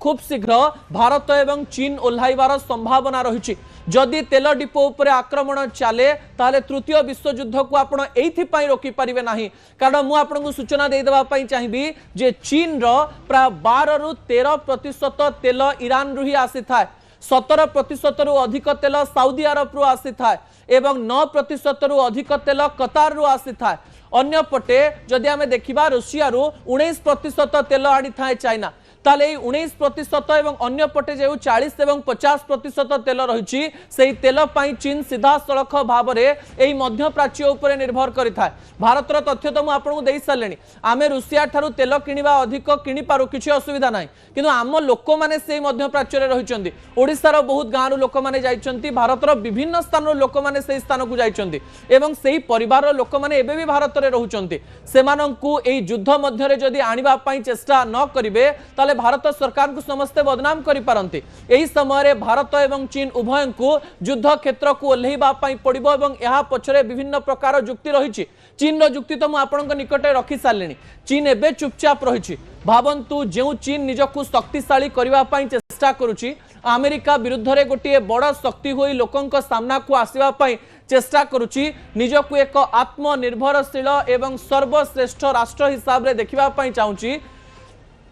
खूब शीघ्र भारत एवं चीन ओह्लाइबार संभावना रही। जदि तेल डिपो उपरे आक्रमण चले ताले तृतीय विश्वयुद्ध को आपण एइथिपाई रोकी परिबे नाही। कारण मु आपनको सूचना दे देबा पई चाहिबी जे चीन रो प्राय 12 रु 13% तेल ईरान रु ही आसी थाए। 17% रु अधिक तेल सऊदी अरब रु आसी थाए एवं 9% रु अधिक तेल कतार रु आसी थाए। अन्य पटे जदि आमे देखिबा रूसिया रु 19% तेल आनी थाए चाइना ताले 19% एवं अन्य पटे जो 40 एवं 50% तेल रही से तेल चीन सीधा सड़क भाव में मध्य प्राच्य उपर निर्भर करें। भारतर तथ्य तो मुझे दे सारे आमे रूसिया ठारू तेल किनिबा अधिक किनि पारू किछि असुविधा नाही किंतु आम लोक माने से मध्य प्राच्य रे रहिचंती। ओडिसार बहुत गाँव लोक माने जाइचंती भारतर विभिन्न स्थान लोक माने से स्थान को जाइचंती एवं सेही परिवार लोक माने एबे भी भारत रे रहुचंती। सेमानंकु एई युद्ध मध्य रे जदि आनिबा पई चेष्टा न करिवे ताले भारत सरकार को समस्ते बदनाम करि पारंती। एही समय भारत एवं चीन उभय को युद्ध क्षेत्र को ओल्हेबा पई पड़िबो एवं यहा पछरे विभिन्न प्रकार युक्ति रही। चीन रो युक्ति तो मु आपनक निकटे रखी सारलेनी। चीन एबे चुपचाप रही। भावंतु जो चीन निजकु शक्तिशाली करबा पई चेष्टा करूची अमेरिका विरुद्ध रे गोटे बड़ शक्ति होई लोकंक सामना को आसीबा पई चेष्टा करूची। निजकु एक आत्मनिर्भरशील एवं सर्वश्रेष्ठ राष्ट्र हिसाब रे देखिबा पई चाहूची।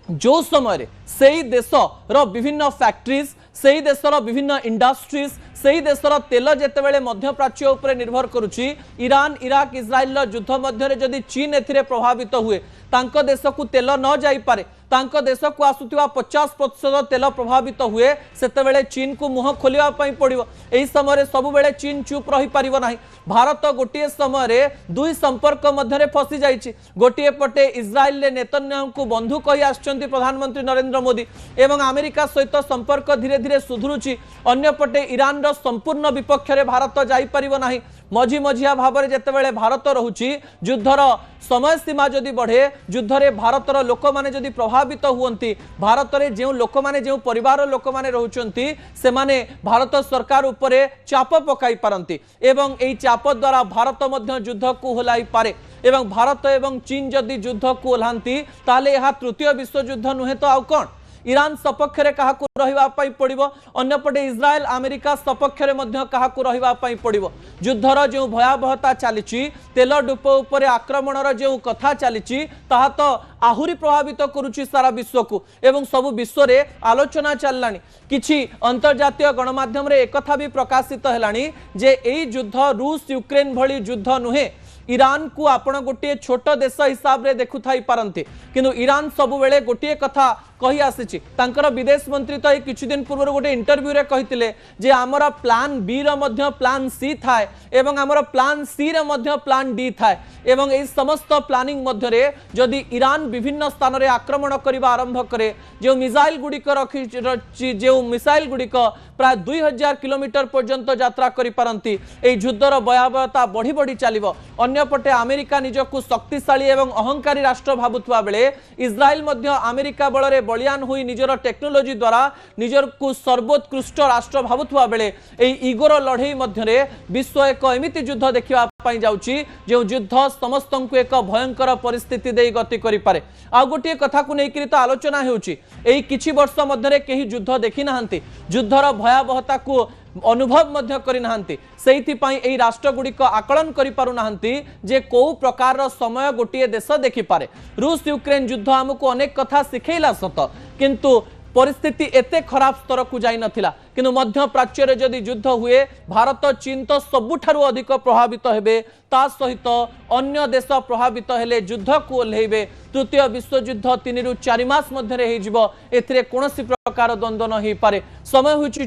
जो समय से देशर विभिन्न फैक्ट्रीज से देशर विभिन्न इंडस्ट्रीज से देशर तेल जेतेबेले मध्य प्राच्य उपर निर्भर करुची। ईरान इराक इज्राइल युद्ध मध्य जदि चीन एथिरे प्रभावित हुए तांको देश को तेल न जाई पारे तांको देश को आसुथिबा 50% तेल प्रभावित हुए सेतेबेले चीन को मुह खोलिबा पई पड़िबो। एही समय सब बेले चीन चुप रही पारिबो नाही। भारत गोटे समय दुई संपर्क मध्य फसी जाइछि। गोटे पटे इज्राइल ने नेतन्याहू को बंधु कही आछंती प्रधानमंत्री नरेंद्र मोदी एवं अमेरिका सहित संपर्क धीरे धीरे सुधुरुछि। अन्य पटे ईरान रो संपूर्ण विपक्ष रे भारत जाई पारिबो नाही। मझी मझिया भाव में जितेबाला भारत रोची युद्धर समय सीमा जदि बढ़े युद्धरे भारतर लोक माने जदि प्रभावित हुवंती भारत रे जो लोक माने जो परिवार लोक माने रहउचंती से माने भारत सरकार उपरे चाप पकाई पारंती एवं एई चाप द्वारा भारत मध्य युद्ध को होलाई पारे एवं भारत एवं चीन जदि युद्ध को ओल्हांती ताले यह तृतीय विश्व युद्ध नुहे तो आउ कोन। ईरान सपक्ष रे कहा को रहिबा पई पड़िबो। अन्य पटे इज्राइल अमेरिका सपक्ष रे मध्य कहा को रहिबा पई पड़िबो। युद्धर जो भयावहता चलीची तेल डिपो उपरे आक्रमणर जो कथा चलीची ताहा तो आहुरी प्रभावित करुची सारा विश्व को एवं सब विश्व रे आलोचना चललानी। किछि अंतर्जातीय गणमाध्यम रे एकथा भी प्रकाशित हेलानी जे एई युद्ध रूस यूक्रेन भली युद्ध नुहे। ईरान को आपण गोटे छोट देश हिसाब रे देखु थाई पारंती किंतु ईरान सब बेले गोटे कथा कही आसीची। तांकर विदेश मंत्री तो किछि दिन पूर्व गोटे इंटरव्यू रे कहितिले जे हमर प्लान बी रो मध्य प्लान सी थाए एवं हमर प्लान सी रे मध्य प्लान डी थाए एवं एई समस्त प्लानिंग मध्य रे जदि ईरान विभिन्न स्थान रे आक्रमण करिबा आरंभ करे जो मिसाइल गुडिक रखि जो मिसाइल गुडिक प्राय 2000 किलोमीटर पर्यंत यात्रा करि पारंती एई युद्धर भयावहता बढ़ी बढ़ी चलिबो। अन्य पटे अमेरिका निजकु शक्तिशाली एवं अहंकारी राष्ट्र भाबुथवा बेले इज्राइल मध्य अमेरिका बଳରେ बलियान हुई निजर टेक्नोलोजी द्वारा निजर को सर्वोत्कृष्ट राष्ट्र भाबुथवा बेले एई इगोर लड़ई मध्य विश्व एक एमिति युद्ध देखिबा पई जाउची जो युद्ध समस्त को एक भयंकर परिस्थिति दे गति करि पारे। आ गोटे कथा को नेकिरि तो आलोचना हेउची एई किछि वर्ष मध्य केही युद्ध देखि नाहंती युद्धर भयावहता को अनुभव मध्य करि नाहंती सेइथि पई एई राष्ट्र गुडिक आकलन करि पारु नाहंती जे को प्रकार समय गोटे देश देखि पारे। रूस यूक्रेन युद्ध हमको अनेक कथा सिखैला सत किंतु परिस्थिति एते खराब स्तर को जाई नथिला किंतु मध्य प्राच्य रे जदि युद्ध हुए भारत चीन तो सबुठारु अधिक प्रभावित हेबे ता सहित अन्य देश प्रभावित हेले युद्ध को ओल्हेबे। तृतीय विश्व युद्ध 3 रु 4 मास मध्य रे हेजिबो एथिरे कोनोसी प्रकार द्वंद्व न हेई पारे। समय होछि